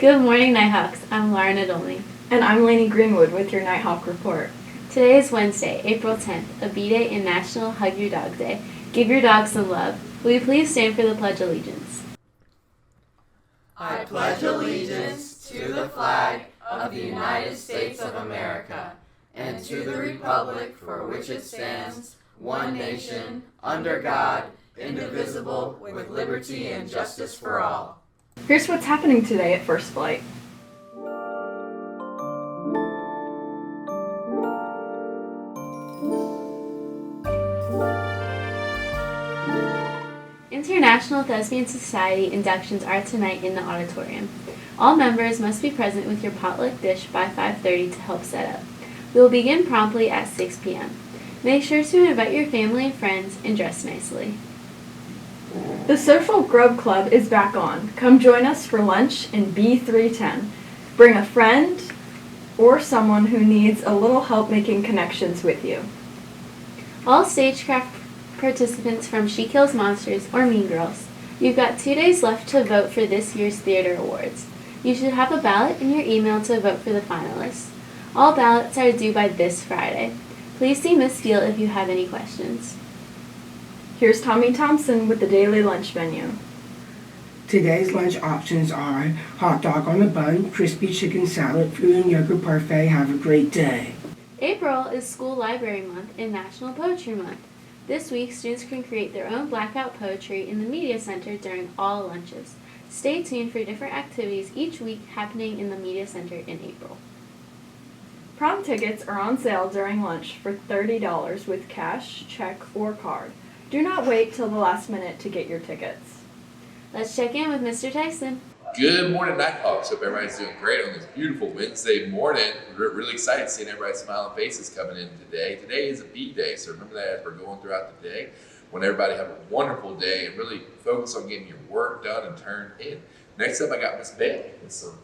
Good morning, Nighthawks. I'm Laura Nadolny. And I'm Lainey Greenwood with your Nighthawk Report. Today is Wednesday, April 10th, a B-Day and National Hug Your Dog Day. Give your dog some love. Will you please stand for the Pledge of Allegiance? I pledge allegiance to the flag of the United States of America and to the republic for which it stands, one nation, under God, indivisible, with liberty and justice for all. Here's what's happening today at First Flight. International Thespian Society inductions are tonight in the auditorium. All members must be present with your potluck dish by 5:30 to help set up. We will begin promptly at 6 p.m. Make sure to invite your family and friends and dress nicely. The Social Grub Club is back on. Come join us for lunch in B310. Bring a friend or someone who needs a little help making connections with you. All Stagecraft participants from She Kills Monsters or Mean Girls, you've got 2 days left to vote for this year's theater awards. You should have a ballot in your email to vote for the finalists. All ballots are due by this Friday. Please see Miss Steele if you have any questions. Here's Tommy Thompson with the daily lunch menu. Today's lunch options are hot dog on a bun, crispy chicken salad, fruit and yogurt parfait. Have a great day. April is School Library Month and National Poetry Month. This week, students can create their own blackout poetry in the Media Center during all lunches. Stay tuned for different activities each week happening in the Media Center in April. Prom tickets are on sale during lunch for $30 with cash, check, or card. Do not wait till the last minute to get your tickets. Let's check in with Mr. Tyson. Good morning, Nighthawks. Hope everybody's doing great on this beautiful Wednesday morning. We're really excited seeing everybody's smiling faces coming in today. Today is a beat day, so remember that as we're going throughout the day. Want everybody to have a wonderful day and really focus on getting your work done and turned in. Next up, I got Miss Bailey with some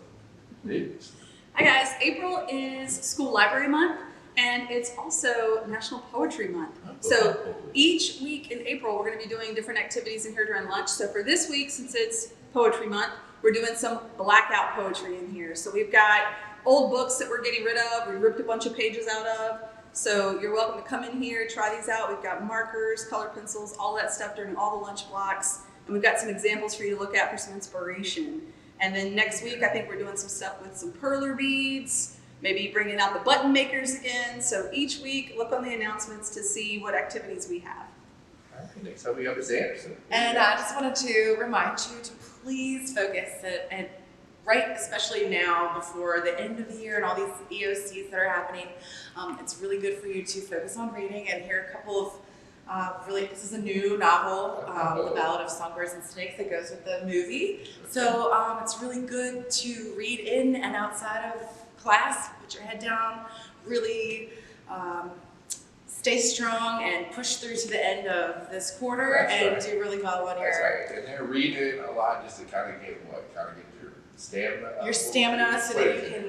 news. Hi guys, April is School Library Month and it's also National Poetry Month. So each week in April we're going to be doing different activities in here during lunch. So for this week, since it's Poetry Month, we're doing some blackout poetry in here. So we've got old books that we're getting rid of. We ripped a bunch of pages out of. So you're welcome to come in here, try these out. We've got markers, color pencils, all that stuff during all the lunch blocks. And we've got some examples for you to look at for some inspiration. And then next week, I think we're doing some stuff with some perler beads, maybe bringing out the button makers again. So each week, look on the announcements to see what activities we have. All right, next up we got Miss Anderson. And I just wanted to remind you to please focus and right, especially now before the end of the year and all these EOCs that are happening, it's really good for you to focus on reading and hear a couple of this is a new novel, The Ballad of Songbirds and Snakes, that goes with the movie. So it's really good to read in and outside of class, put your head down, really stay strong and push through to the end of this quarter. That's right. Do really well on That's right. And they're reading a lot just to kind of get your stamina. Your stamina so that you can,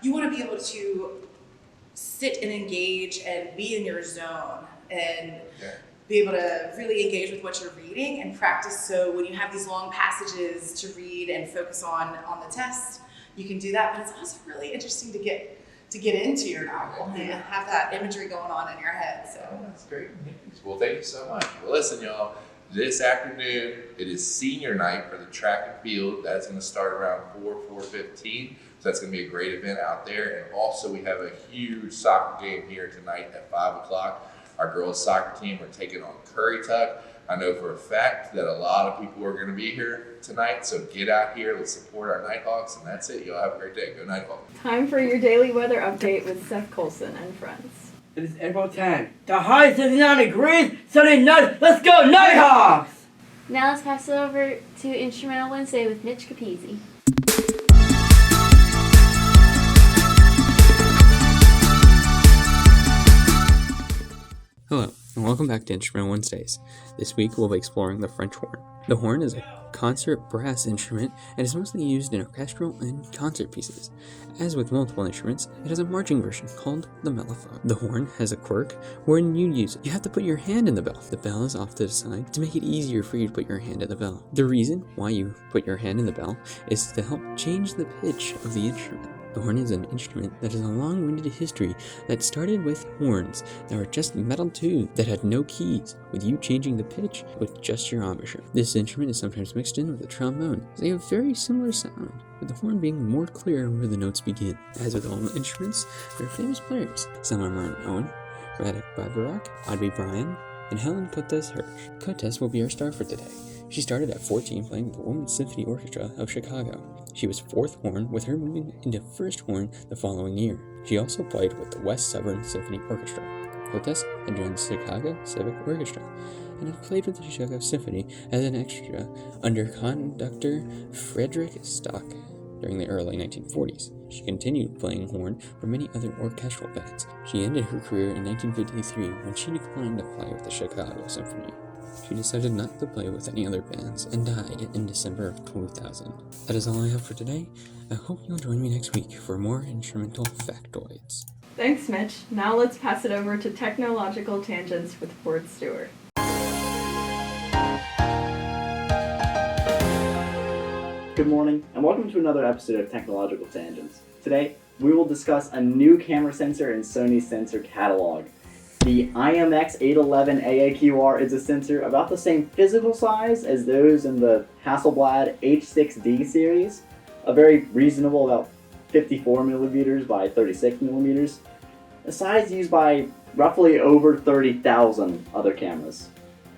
you want to be able to sit and engage and be in your zone and be able to really engage with what you're reading and practice. So when you have these long passages to read and focus on the test, you can do that. But it's also really interesting to get into your novel and have that imagery going on in your head. So that's great news. Well, thank you so much. Well, listen, y'all. This afternoon, it is senior night for the track and field. That's going to start around 4:15. So that's going to be a great event out there. And also, we have a huge soccer game here tonight at 5 o'clock. Our girls' soccer team are taking on Currituck. I know for a fact that a lot of people are going to be here tonight. So get out here. Let's support our Nighthawks. And that's it. Y'all have a great day. Go Nighthawks. Time for your daily weather update with Seth Colson and friends. It is April 10. The high is 69 degrees, sunny night. Let's go Nighthawks! Now let's pass it over to Instrumental Wednesday with Mitch Capizzi. Hello, and welcome back to Instrumental Wednesdays. This week we'll be exploring the French horn. The horn is a concert brass instrument and is mostly used in orchestral and concert pieces. As with multiple instruments, it has a marching version called the mellophone. The horn has a quirk when you use it. You have to put your hand in the bell. The bell is off to the side to make it easier for you to put your hand in the bell. The reason why you put your hand in the bell is to help change the pitch of the instrument. The horn is an instrument that has a long-winded history that started with horns that were just metal tubes that had no keys, with you changing the pitch with just your embouchure. This instrument is sometimes mixed in with a trombone. They have very similar sound, with the horn being more clear where the notes begin. As with all instruments, there are famous players. Some are more known: Radek Bajorek, Audrey Bryan, and Helen Cotes Hirsch. Cotes will be our star for today. She started at 14 playing with the Women's Symphony Orchestra of Chicago. She was fourth horn, with her moving into first horn the following year. She also played with the West Severn Symphony Orchestra. Cotes had joined the Chicago Civic Orchestra and had played with the Chicago Symphony as an extra under conductor Frederick Stock during the early 1940s. She continued playing horn for many other orchestral bands. She ended her career in 1953 when she declined to play with the Chicago Symphony. She decided not to play with any other bands and died in December of 2000. That is all I have for today. I hope you'll join me next week for more instrumental factoids. Thanks, Mitch. Now let's pass it over to Technological Tangents with Ford Stewart. Good morning, and welcome to another episode of Technological Tangents. Today, we will discuss a new camera sensor in Sony's sensor catalog. The IMX811 AAQR is a sensor about the same physical size as those in the Hasselblad H6D series, a very reasonable, about 54 millimeters by 36 millimeters, a size used by roughly over 30,000 other cameras.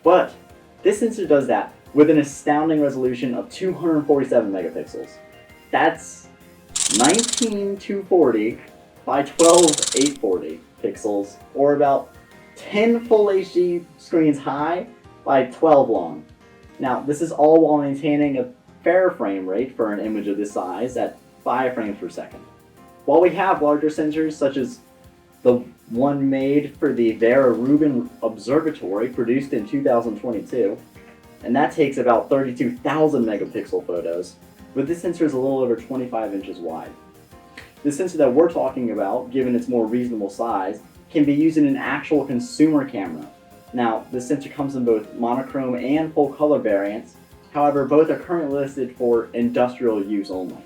But this sensor does that with an astounding resolution of 247 megapixels. That's 19,240 by 12,840 pixels, or about 10 full HD screens high by 12 long. Now, this is all while maintaining a fair frame rate for an image of this size at 5 frames per second. While we have larger sensors, such as the one made for the Vera Rubin Observatory, produced in 2022, and that takes about 32,000 megapixel photos, but this sensor is a little over 25 inches wide. The sensor that we're talking about, given its more reasonable size, can be used in an actual consumer camera. Now, this sensor comes in both monochrome and full color variants, however, both are currently listed for industrial use only.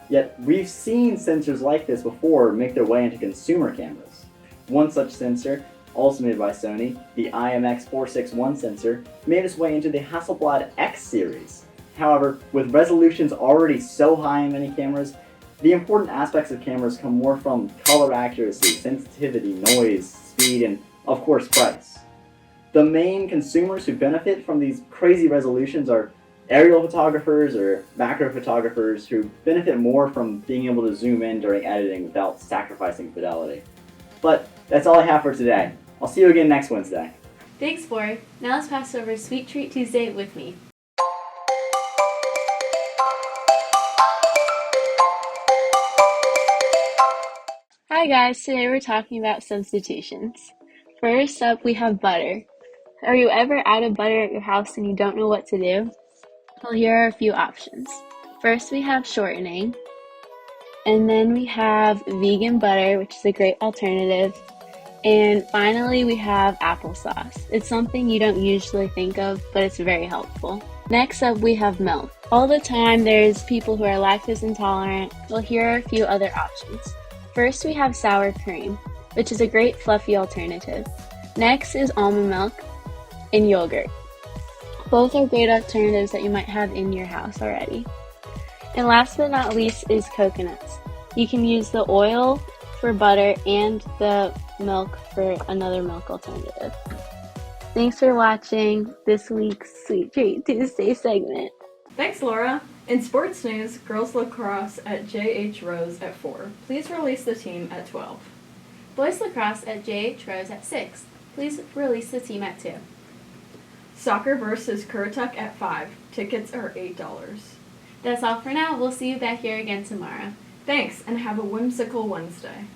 Yet, we've seen sensors like this before make their way into consumer cameras. One such sensor, also made by Sony, the IMX461 sensor, made its way into the Hasselblad X series. However, with resolutions already so high in many cameras, the important aspects of cameras come more from color accuracy, sensitivity, noise, speed, and of course price. The main consumers who benefit from these crazy resolutions are aerial photographers or macro photographers who benefit more from being able to zoom in during editing without sacrificing fidelity. But that's all I have for today. I'll see you again next Wednesday. Thanks, Ford. Now let's pass over Sweet Treat Tuesday with me. Hi guys, today we're talking about substitutions. First up, we have butter. Are you ever out of butter at your house and you don't know what to do? Well, here are a few options. First, we have shortening. And then we have vegan butter, which is a great alternative. And finally, we have applesauce. It's something you don't usually think of, but it's very helpful. Next up, we have milk. All the time, there's people who are lactose intolerant. Well, here are a few other options. First, we have sour cream, which is a great fluffy alternative. Next is almond milk and yogurt. Both are great alternatives that you might have in your house already. And last but not least is coconuts. You can use the oil for butter and the milk for another milk alternative. Thanks for watching this week's Sweet Treat Tuesday segment. Thanks, Laura. In sports news, girls lacrosse at J.H. Rose at 4. Please release the team at 12. Boys lacrosse at J.H. Rose at 6. Please release the team at 2. Soccer versus Currituck at 5. Tickets are $8. That's all for now. We'll see you back here again tomorrow. Thanks, and have a whimsical Wednesday.